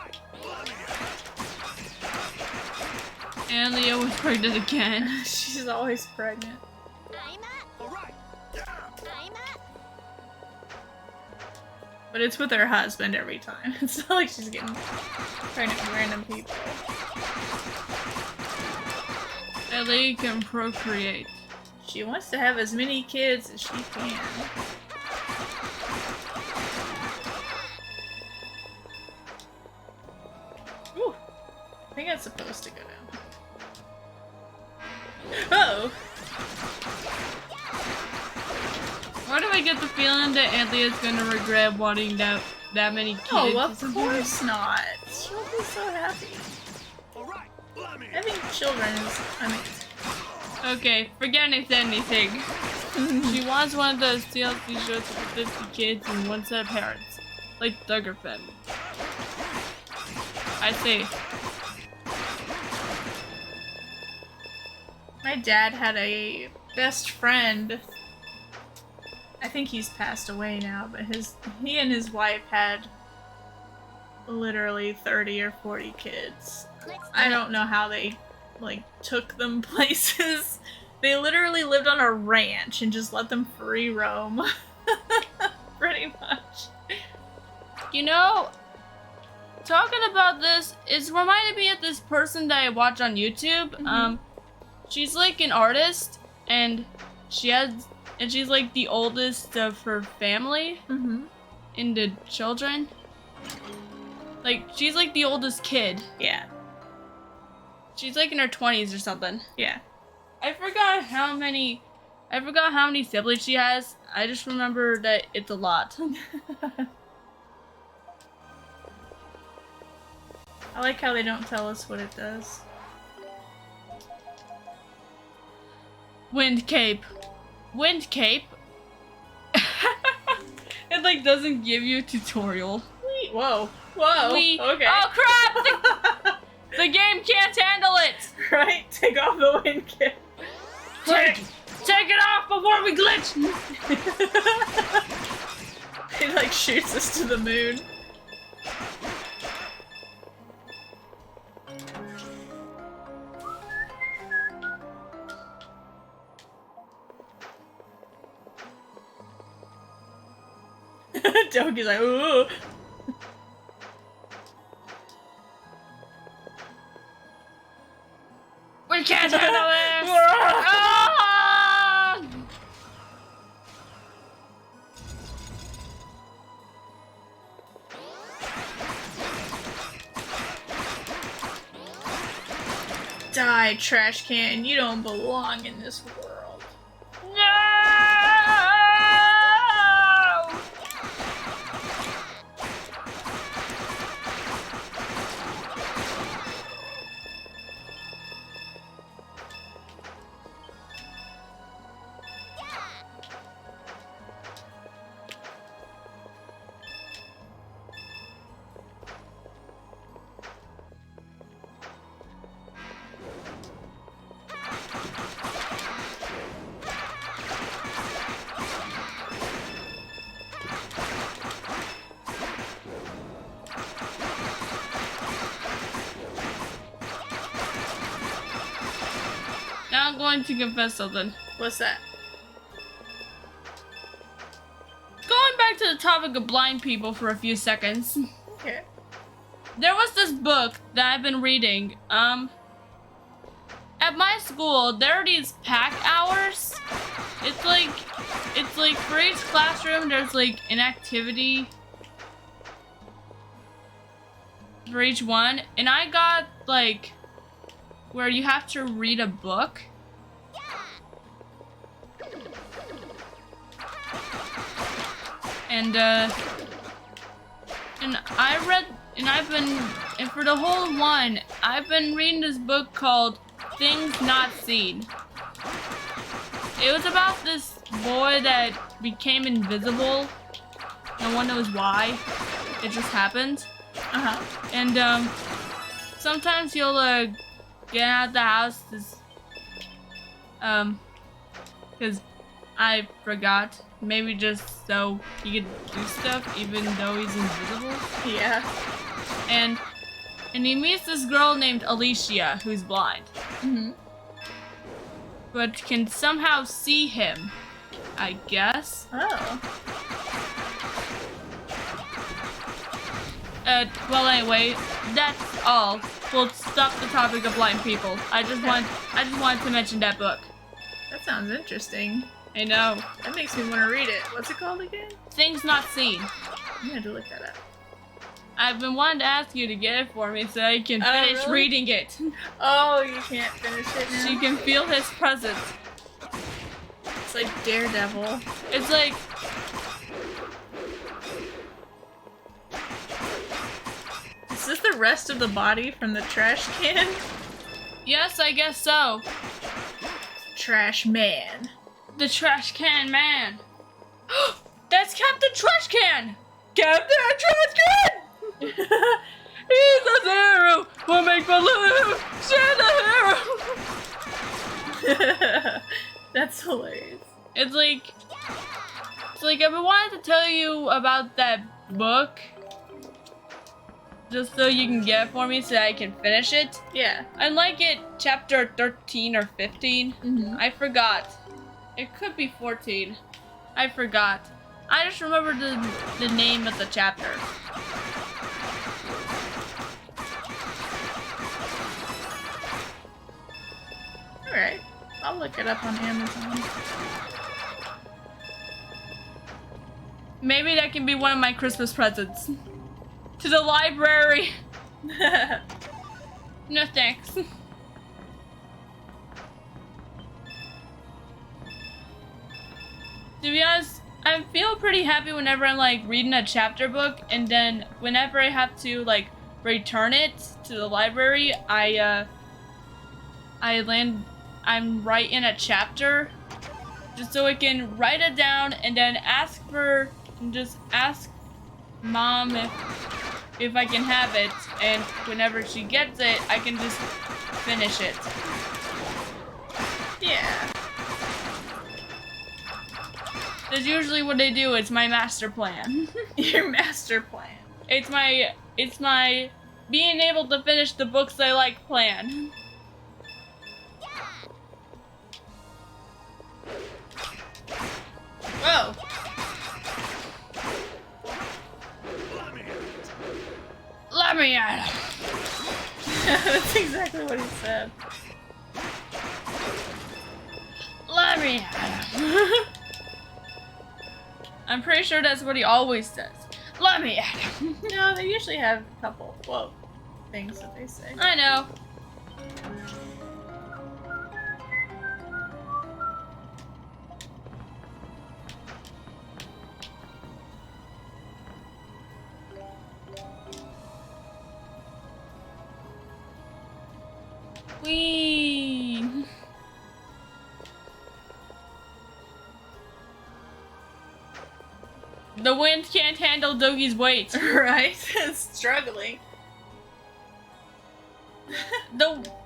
Aunt Leah was pregnant again. She's always pregnant. But it's with her husband every time. It's not like she's getting pregnant with random people. Aunt Leah can procreate. She wants to have as many kids as she can. Ooh. I think it's supposed to go down. Uh-oh! Why do I get the feeling that Aunt Leah's gonna regret wanting that many kids? Oh, of course not. She'll be so happy. Having children is amazing. Okay, forget I said anything. She wants one of those TLC shows with 50 kids and one set of parents. Like Duggar Family. I see. My dad had a best friend. I think he's passed away now, but he and his wife had literally 30 or 40 kids. I don't know how they like took them places. They literally lived on a ranch and just let them free roam. Pretty much. You know, talking about this, it's reminded me of this person that I watch on YouTube. Mhm. She's like an artist, and she's like the oldest of her family Mm-hmm. and the children. Like, she's like the oldest kid. Yeah. She's like in her 20s or something. Yeah. I forgot how many siblings she has. I just remember that it's a lot. I like how they don't tell us what it does. Wind cape. Wind cape? It like doesn't give you a tutorial. Wait, whoa. Whoa. Okay. Oh crap! The game can't handle it! Right? Take off the wind kit. Take it off before we glitch! It like shoots us to the moon. Donkey's like, ooh. We can't handle this! Ah! Die, trash can. You don't belong in this world. No! going to confess something. What's that? Going back to the topic of blind people for a few seconds. Okay. There was this book that I've been reading. At my school, there are these pack hours. It's like for each classroom, there's like an activity for each one. And I got like where you have to read a book. And for the whole one, I've been reading this book called Things Not Seen. It was about this boy that became invisible. No one knows why. It just happened. And sometimes he'll get out of the house because I forgot. Maybe just so he could do stuff even though he's invisible. Yeah. And he meets this girl named Alicia who's blind. Mm-hmm. But can somehow see him, I guess. Oh. Well anyway, that's all. We'll stop the topic of blind people. I just wanted to mention that book. That sounds interesting. I know. That makes me want to read it. What's it called again? Things Not Seen. I'm gonna look that up. I've been wanting to ask you to get it for me so I can finish really? reading it. Oh, you can't finish it now? So you can feel his presence. It's like Daredevil. It's like... Is this the rest of the body from the trash can? Yes, I guess so. Trash man. The trash can man. That's Captain Trash Can! Captain Trash Can! He's a hero! We'll make believe! She's a hero! That's hilarious. It's like I've been wanting to tell you about that book. Just so you can get it for me so I can finish it. Yeah. I'm like at chapter 13 or 15. Mm-hmm. I forgot. It could be 14. I forgot. I just remember the name of the chapter. Alright. I'll look it up on Amazon. Maybe that can be one of my Christmas presents. To the library. No thanks. To be honest, I feel pretty happy whenever I'm like reading a chapter book, and then whenever I have to like return it to the library, I'm writing a chapter just so I can write it down and then ask Mom if I can have it, and whenever she gets it, I can just finish it. Yeah. That's usually what they do. It's my master plan. Your master plan. It's my being able to finish the books I like plan. Whoa. Let me at it. That's exactly what he said. Let me at it. I'm pretty sure that's what he always says. Let me at it. No, they usually have a couple, things that they say. I know. Whee! The wind can't handle Dougie's weight. Right? It's struggling.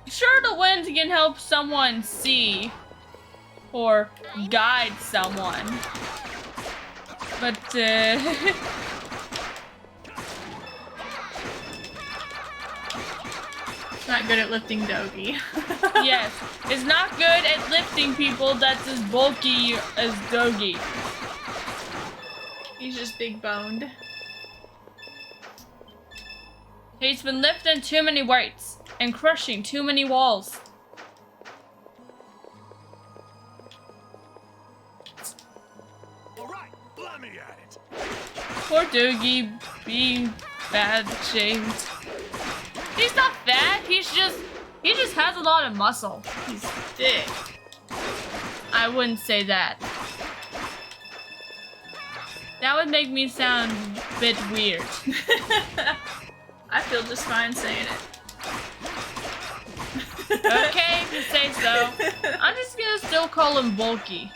Sure, the wind can help someone see or guide someone, but not good at lifting Dogi. Yes, it's not good at lifting people that's as bulky as Dogi. He's just big boned. He's been lifting too many weights and crushing too many walls. Alright, let me at it. Poor Doogie being bad shamed. He's not fat, he just has a lot of muscle. He's thick. I wouldn't say that. That would make me sound a bit weird. I feel just fine saying it. Okay, if you say so. I'm just gonna still call him bulky.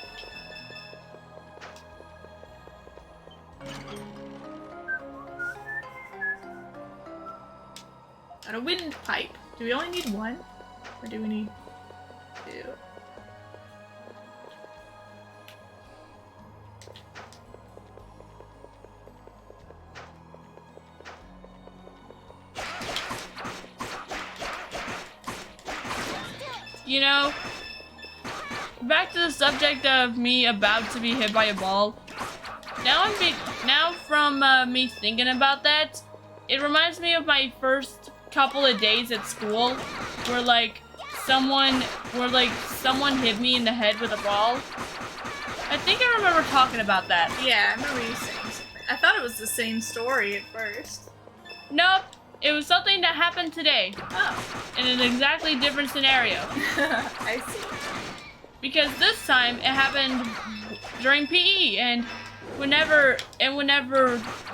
Got a windpipe. Do we only need one? Or do we need two? You know, back to the subject of me about to be hit by a ball. Now from me thinking about that, it reminds me of my first couple of days at school, where someone hit me in the head with a ball. I think I remember talking about that. Yeah, I remember you saying something. I thought it was the same story at first. Nope, it was something that happened today Oh. in an exactly different scenario. I see. Because this time it happened during PE, and whenever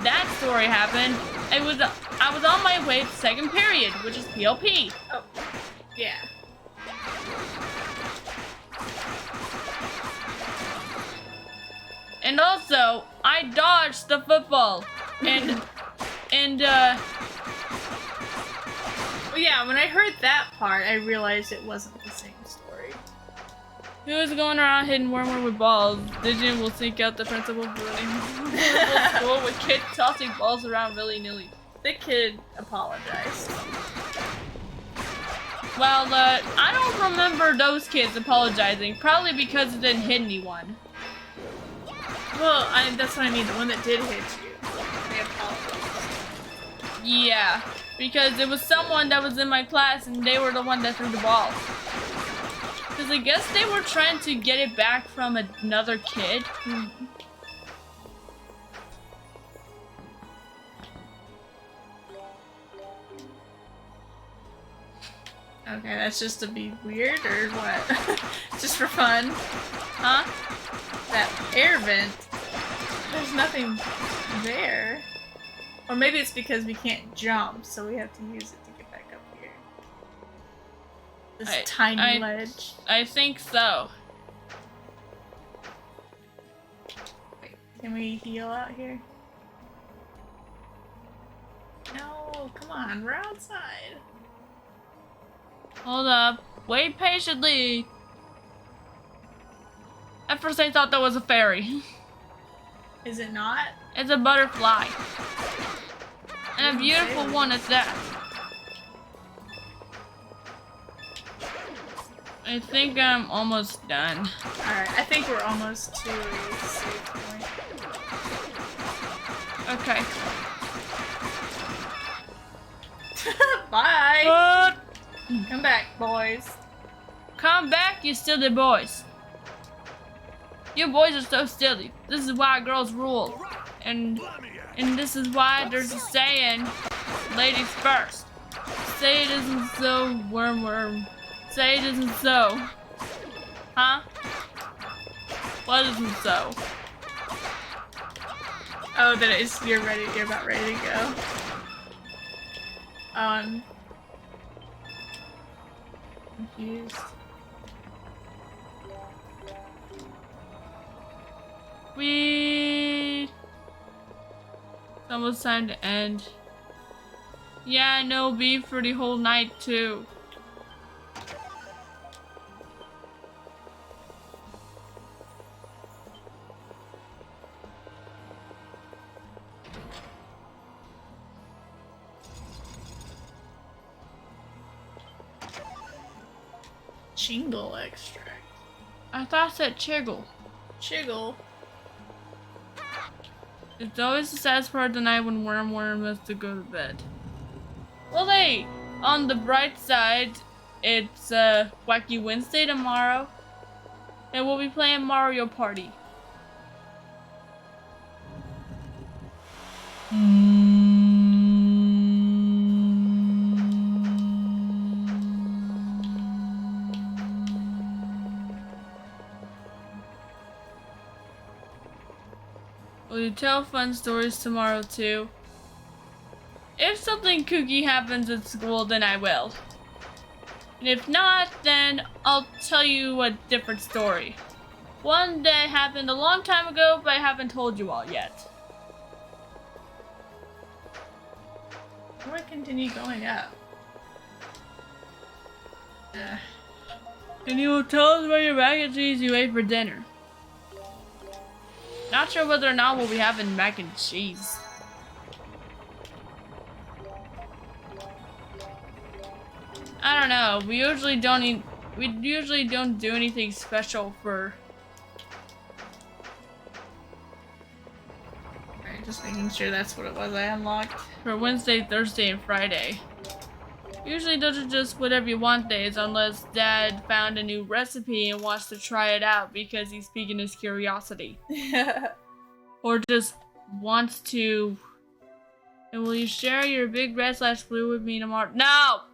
that story happened, I was on my way to second period, which is PLP. Oh. Yeah. And also, I dodged the football, and Well, yeah, when I heard that part, I realized it wasn't the same story. who was going around hitting Wormwood with balls? Digian will seek out the principal for running the school with kids tossing balls around willy-nilly. The kid apologized. Well, I don't remember those kids apologizing, probably because it didn't hit anyone. Well, that's what I mean. The one that did hit you, they apologized. Yeah, because it was someone that was in my class and they were the one that threw the ball. Because I guess they were trying to get it back from another kid. Okay, that's just to be weird, or what? Just for fun? Huh? That air vent, there's nothing there. Or maybe it's because we can't jump, so we have to use it to get back up here. This tiny ledge. I think so. Wait, can we heal out here? No, come on, we're outside. Hold up. Wait patiently. At first I thought that was a fairy. Is it not? It's a butterfly. And a beautiful one at that. I think I'm almost done. Alright, I think we're almost to a safe point. Okay. Bye! Come back, boys. Come back, you silly boys. You boys are so silly. This is why girls rule. And this is why there's a saying, ladies first. Say it isn't so, worm. Say it isn't so. Huh? What isn't so? Oh, that is, you're about ready to go. Confused. It's almost time to end. Yeah, no beef for the whole night too. Chingle extract. I thought it said chiggle. Chiggle. It's always the saddest part of the night when Worm has to go to bed. Well, hey, on the bright side, it's Wacky Wednesday tomorrow, and we'll be playing Mario Party. Will you tell fun stories tomorrow too? If something kooky happens at school, then I will. And if not, then I'll tell you a different story. One that happened a long time ago, but I haven't told you all yet. How do I continue going up? And you will tell us about your mac and cheese you ate for dinner. Not sure whether or not we'll be having mac and cheese. I don't know. We usually don't do anything special for. Alright, just making sure that's what it was I unlocked. For Wednesday, Thursday, and Friday. Usually those are just whatever you want days, unless Dad found a new recipe and wants to try it out because he's piquing his curiosity. Or just wants to. And will you share your big red/blue with me tomorrow? No!